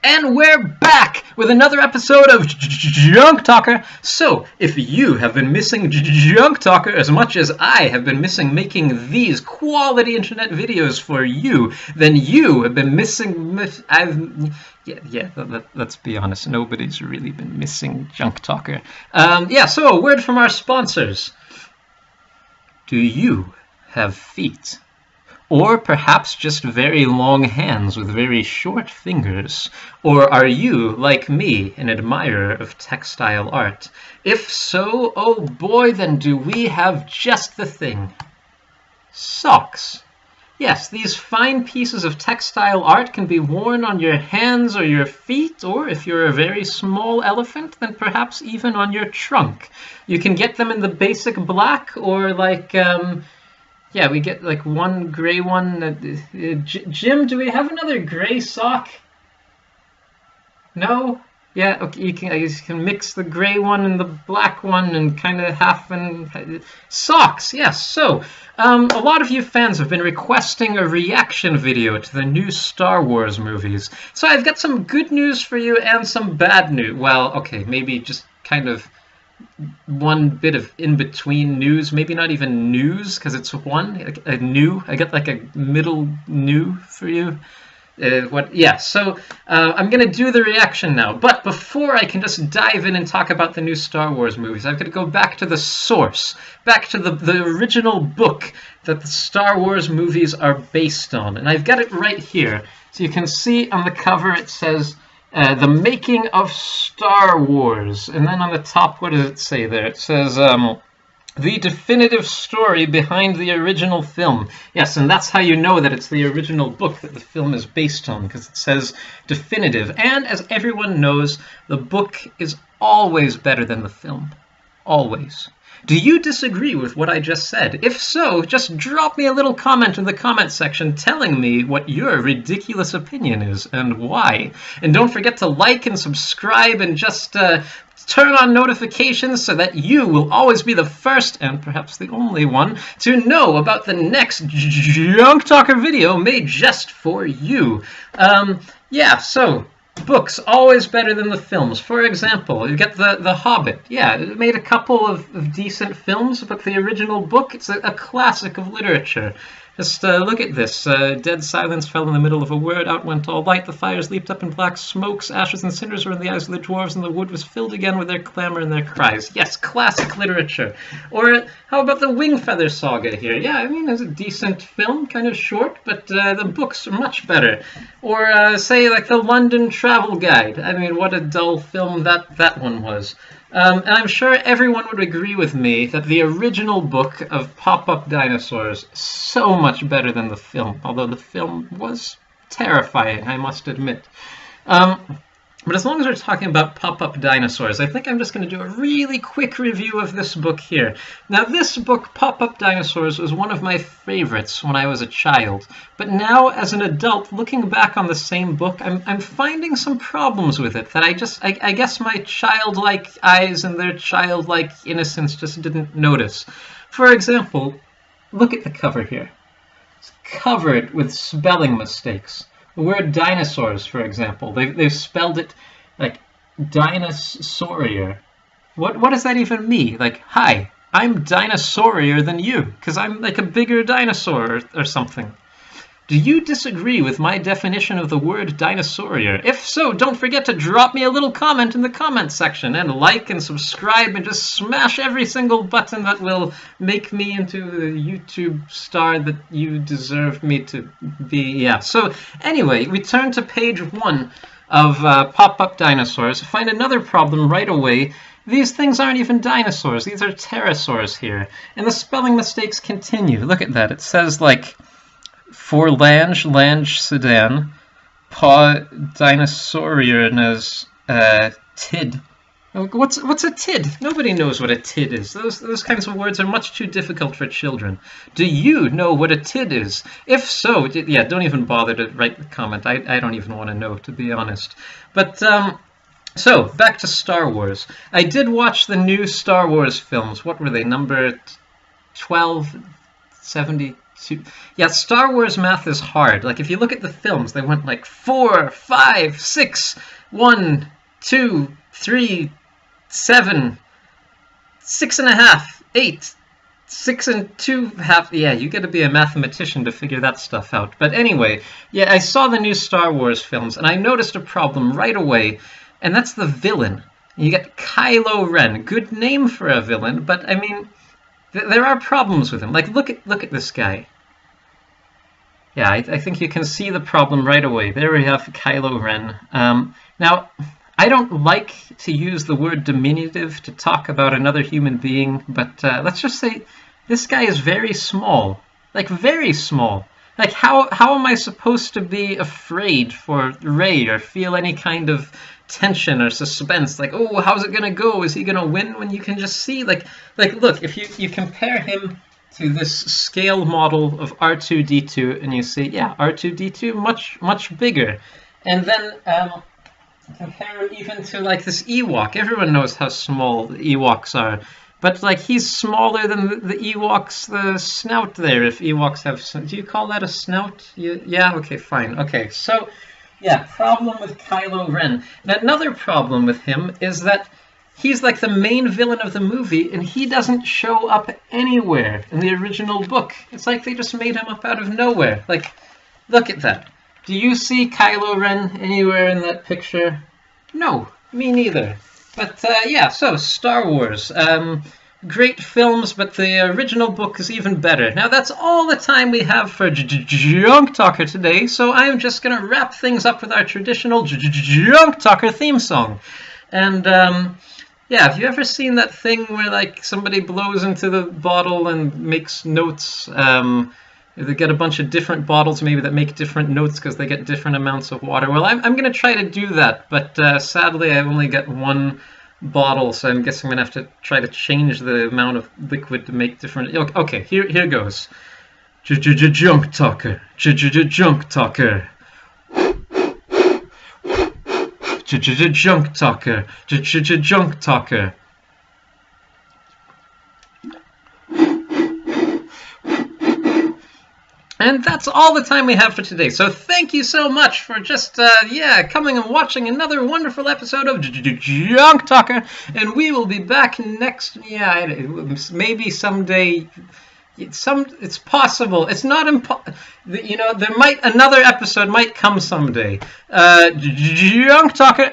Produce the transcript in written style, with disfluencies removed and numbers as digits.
And we're back with another episode of Junk Talker. So, if you have been missing Junk Talker as much as I have been missing making these quality internet videos for you, then you have been missing... let's be honest, nobody's really been missing Junk Talker. So a word from our sponsors. Do you have feet? Or perhaps just very long hands with very short fingers? Or are you, like me, an admirer of textile art? If so, oh boy, then do we have just the thing. Socks. Yes, these fine pieces of textile art can be worn on your hands or your feet, or if you're a very small elephant, then perhaps even on your trunk. You can get them in the basic black, or like... yeah, we get like one gray one. Jim, do we have another gray sock? No? Yeah, okay, you can mix the gray one and the black one and kind of half and... Socks, yes. So, a lot of you fans have been requesting a reaction video to the new Star Wars movies. So I've got some good news for you and some bad news. Well, okay, maybe just kind of... one bit of in-between news, maybe not even news, because it's one, a new, I get like a middle new for you. I'm going to do the reaction now, but before I can just dive in and talk about the new Star Wars movies, I've got to go back to the source, back to the original book that the Star Wars movies are based on, and I've got it right here. So you can see on the cover it says... The Making of Star Wars. And then on the top, what does it say there? It says, the definitive story behind the original film. Yes, and that's how you know that it's the original book that the film is based on, because it says definitive. And as everyone knows, the book is always better than the film. Always. Do you disagree with what I just said? If so, just drop me a little comment in the comment section telling me what your ridiculous opinion is and why. And don't forget to like and subscribe and just turn on notifications so that you will always be the first and perhaps the only one to know about the next Junk Talker video made just for you. So... books always better than the films. For example, you get the Hobbit. Yeah, it made a couple of decent films, but the original book, it's a classic of literature. Just look at this. Dead silence fell in the middle of a word. Out went all light. The fires leaped up in black smokes. Ashes and cinders were in the eyes of the dwarves, and the wood was filled again with their clamor and their cries. Yes, classic literature. Or how about the Wingfeather Saga here? Yeah, I mean, it's a decent film, kind of short, but the books are much better. Or say, like, the London Travel Guide. I mean, what a dull film that one was. And I'm sure everyone would agree with me that the original book of Pop-Up Dinosaurs is so much better than the film, although the film was terrifying, I must admit. But as long as we're talking about Pop-Up Dinosaurs, I think I'm just going to do a really quick review of this book here. Now, this book, Pop-Up Dinosaurs, was one of my favorites when I was a child. But now, as an adult, looking back on the same book, I'm finding some problems with it that I guess my childlike eyes and their childlike innocence just didn't notice. For example, look at the cover here. It's covered with spelling mistakes. The word dinosaurs, for example, they've spelled it like dinosaurier. What does that even mean? Like, hi, I'm dinosaurier than you, because I'm like a bigger dinosaur or something. Do you disagree with my definition of the word dinosaurier? If so, don't forget to drop me a little comment in the comment section, and like and subscribe and just smash every single button that will make me into the YouTube star that you deserve me to be. Yeah, so anyway, we turn to page 1 of Pop-Up Dinosaurs. Find another problem right away. These things aren't even dinosaurs. These are pterosaurs here. And the spelling mistakes continue. Look at that. It says like... for lange sedan, pa dinosaurian as tid. What's a tid? Nobody knows what a tid is. Those kinds of words are much too difficult for children. Do you know what a tid is? If so, yeah, don't even bother to write the comment. I don't even want to know, to be honest. But so back to Star Wars. I did watch the new Star Wars films. What were they? Number 12, 70. Yeah, Star Wars math is hard. Like, if you look at the films, they went like 4, 5, 6, 1, 2, 3, 7, 6.5, 8, 6 and 2 half. Yeah, you got to be a mathematician to figure that stuff out. But anyway, yeah, I saw the new Star Wars films, and I noticed a problem right away, and that's the villain. You get Kylo Ren. Good name for a villain, but I mean, there are problems with him. Like, look at this guy. Yeah, I think you can see the problem right away. There we have Kylo Ren. Now, I don't like to use the word diminutive to talk about another human being, but let's just say this guy is very small. Like, very small. Like, how am I supposed to be afraid for Rey or feel any kind of tension or suspense? Like, oh, how's it gonna go? Is he gonna win? When you can just see, like look, if you compare him to this scale model of R2-D2, and you see, yeah, R2-D2 much bigger, and then compare him even to like this Ewok. Everyone knows how small the Ewoks are, but like he's smaller than the Ewoks, the snout there. If Ewoks have, do you call that a snout? Yeah, okay, fine. Okay, so yeah, problem with Kylo Ren. And another problem with him is that he's like the main villain of the movie, and he doesn't show up anywhere in the original book. It's like they just made him up out of nowhere. Like, look at that. Do you see Kylo Ren anywhere in that picture? No, me neither. But yeah, so Star Wars. Great films, but the original book is even better. Now, that's all the time we have for Junk Talker today, so I'm just going to wrap things up with our traditional Junk Talker theme song. And yeah, have you ever seen that thing where like somebody blows into the bottle and makes notes? They get a bunch of different bottles maybe that make different notes because they get different amounts of water. Well, I'm going to try to do that, but sadly I only get one bottle, so I guess I'm going to have to try to change the amount of liquid to make different... Okay, here goes. Junk Talker. Junk Talker. Junk Talker. Junk Talker. And that's all the time we have for today. So thank you so much for just, coming and watching another wonderful episode of Junk Talker. And we will be back next, maybe someday. It's possible. It's not another episode might come someday. Junk Talker.